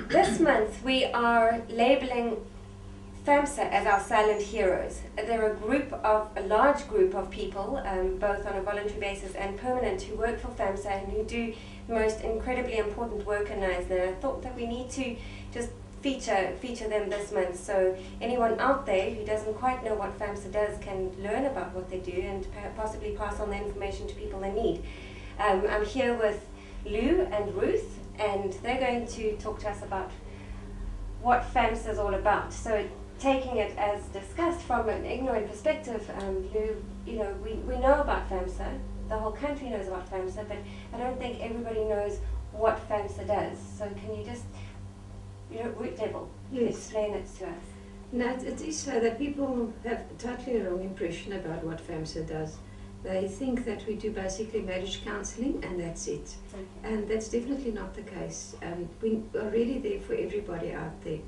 This month we are labelling FAMSA as our silent heroes. They're a large group of people, both on a voluntary basis and permanent, who work for FAMSA and who do the most incredibly important work in Knysna. And I thought that we need to just feature them this month, so anyone out there who doesn't quite know what FAMSA does can learn about what they do and possibly pass on the information to people they need. I'm here with Lou and Ruth, and they're going to talk to us about what FAMSA is all about. So, taking it as discussed from an ignorant perspective, Lou, we know about FAMSA. The whole country knows about FAMSA, but I don't think everybody knows what FAMSA does. So, can you just, root level, explain it to us? No, it is so that people have a totally wrong impression about what FAMSA does. They think that we do basically marriage counselling and that's it. Okay. And that's definitely not the case. We are really there for everybody out there.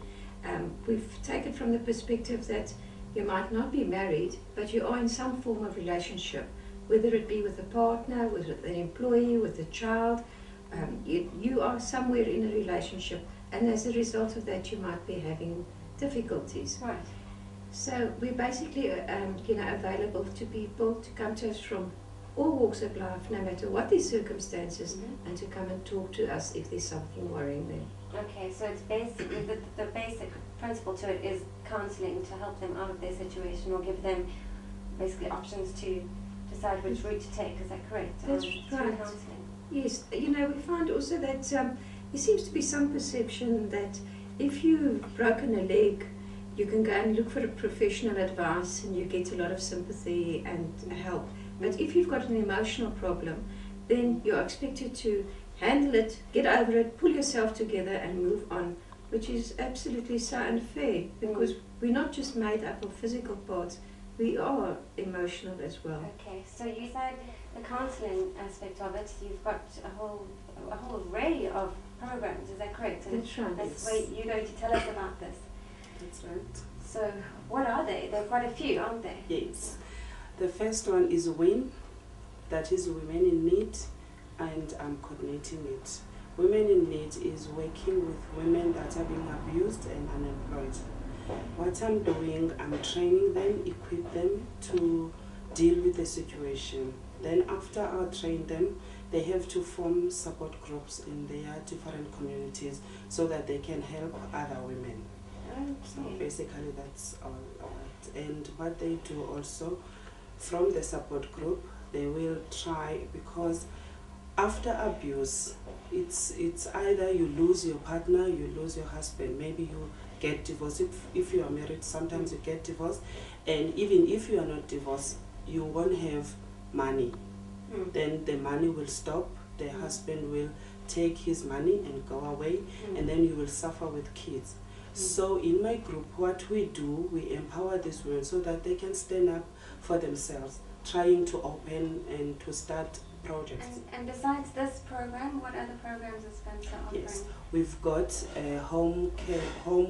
We've taken from the perspective that you might not be married, but you are in some form of relationship, whether it be with a partner, with an employee, with a child. You are somewhere in a relationship, and as a result of that you might be having difficulties. Right. So we're basically available to people to come to us from all walks of life, no matter what their circumstances, and to come and talk to us if there's something worrying them. Okay, so it's basically the basic principle to it is counselling to help them out of their situation, or give them basically options to decide which route to take. Is that correct? That's Through right. counselling. Yes, we find also that there seems to be some perception that if you've broken a leg, you can go and look for a professional advice and you get a lot of sympathy and help. But if you've got an emotional problem, then you're expected to handle it, get over it, pull yourself together and move on, which is absolutely so unfair, because we're not just made up of physical parts, we are emotional as well. Okay, so you said the counselling aspect of it, you've got a whole array of programs, is that correct? And that's right. that's where you're going to tell us about this. That's right. So what are they? There are quite a few, aren't there? Yes. The first one is WIN, that is Women in Need, and I'm coordinating it. Women in Need is working with women that are being abused and unemployed. What I'm doing, I'm training them, equip them to deal with the situation. Then after I train them, they have to form support groups in their different communities so that they can help other women. Okay. So basically that's all right. And what they do also, from the support group, they will try, because after abuse, it's either you lose your partner, you lose your husband, maybe you get divorced. If you are married, sometimes you get divorced, and even if you are not divorced, you won't have money. Then the money will stop, the husband will take his money and go away, and then you will suffer with kids. So in my group, what we do, we empower these women so that they can stand up for themselves, trying to open and to start projects. And besides this program, what other programs is FAMSA offering? Yes, we've got a home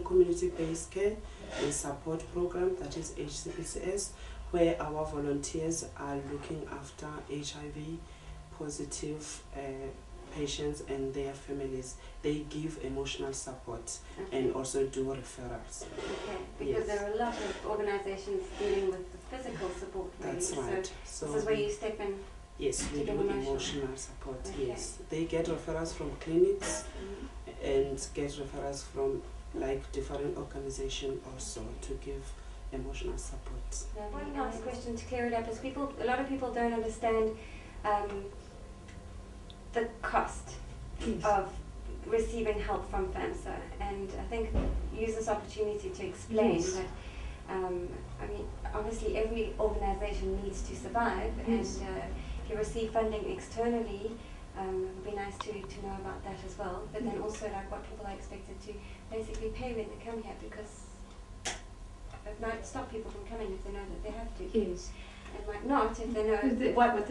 community-based care and support program, that is HCPCS, where our volunteers are looking after HIV positive patients and their families. They give emotional support and also do referrals. Okay, because there are a lot of organisations dealing with the physical support. Really. That's right. So this is where you step in. Yes, we do emotional support. Okay. Yes, they get referrals from clinics and get referrals from different organizations also to give emotional support. One last question to clear it up is a lot of people don't understand the cost of receiving help from FAMSA, and I think use this opportunity to explain that obviously every organisation needs to survive, and if you receive funding externally, it would be nice to know about that as well, but then also what people are expected to basically pay when they come here, because it might stop people from coming if they know that they have to. Yes. It might not if they know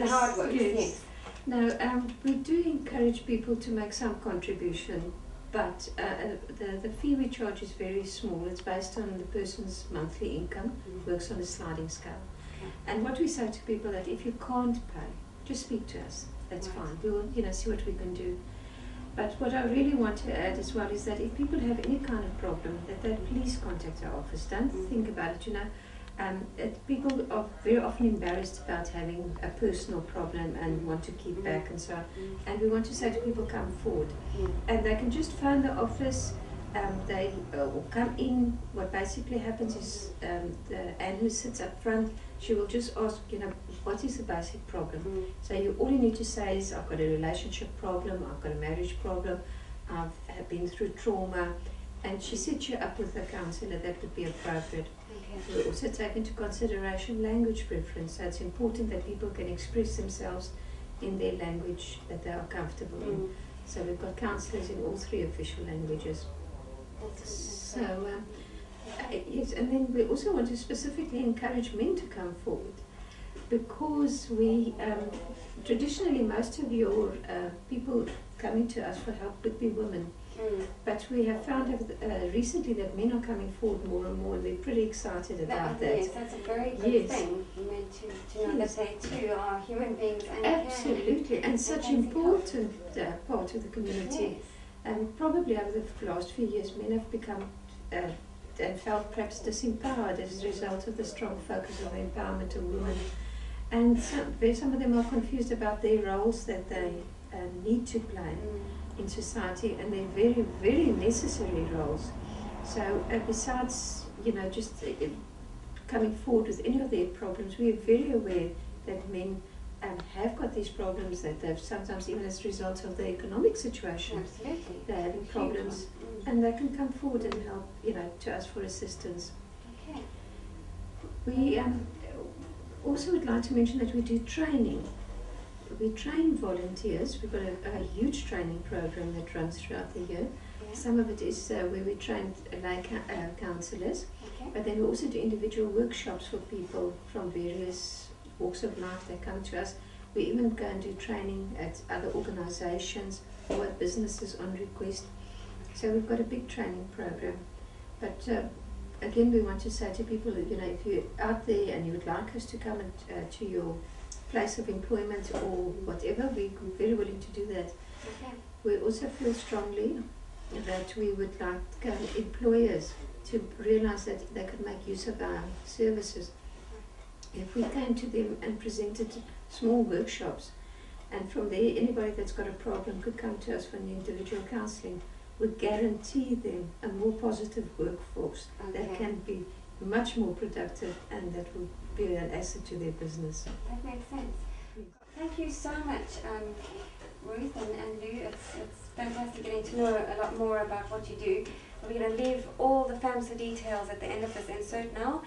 how it works. Yes. Now, we do encourage people to make some contribution, but the fee we charge is very small. It's based on the person's monthly income, works on a sliding scale. Okay. And what we say to people that if you can't pay, just speak to us. That's fine. We'll see what we can do. But what I really want to add as well is that if people have any kind of problem, that they please contact our office. Don't think about it, you know. People are very often embarrassed about having a personal problem and want to keep back and so on. And we want to say to people, come forward. And they can just phone the office. They will come in. What basically happens is Anne, who sits up front, she will just ask, you know, what is the basic problem? So all you need to say is, I've got a relationship problem, I've got a marriage problem, I've been through trauma, and she sets you up with a counsellor that would be appropriate. We also take into consideration language preference, so it's important that people can express themselves in their language that they are comfortable in. So we've got counsellors in all 3 official languages. So, yes, and then we also want to specifically encourage men to come forward, because we, traditionally most of your people coming to us for help would be women. But we have found recently that men are coming forward more and more, and we're pretty excited about that. Yes, that's a very good thing, men to know that they too are human beings and absolutely, and such important part of the community. And probably over the last few years, men have become and felt perhaps disempowered as a result of the strong focus on the empowerment of women. And some of them are confused about their roles that they need to play in society, and they're very, very necessary roles. So besides, you know, just coming forward with any of their problems, we are very aware that men have got these problems, that they've sometimes, even as a result of the economic situation, they're having problems, and they can come forward and help, you know, to us for assistance. Okay. We also would like to mention that we do training. We train volunteers. We've got a huge training program that runs throughout the year. Some of it is where we train lay counsellors, but then we also do individual workshops for people from various walks of life. They come to us. We even go and do training at other organisations or at businesses on request. So we've got a big training program. But again, we want to say to people, you know, if you're out there and you would like us to come to your place of employment or whatever, we're very willing to do that. We also feel strongly that we would like employers to realise that they could make use of our services. If we came to them and presented small workshops, and from there anybody that's got a problem could come to us for an individual counselling, we guarantee them a more positive workforce that can be much more productive and that will be an asset to their business. That makes sense. Thank you so much, Ruth and Lou. It's fantastic getting to know a lot more about what you do. We're going to leave all the FAMSA details at the end of this insert now.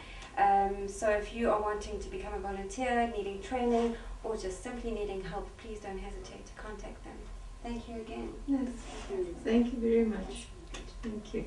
So if you are wanting to become a volunteer, needing training, or just simply needing help, please don't hesitate to contact them. Thank you again. Yes. Thank you very much. Thank you.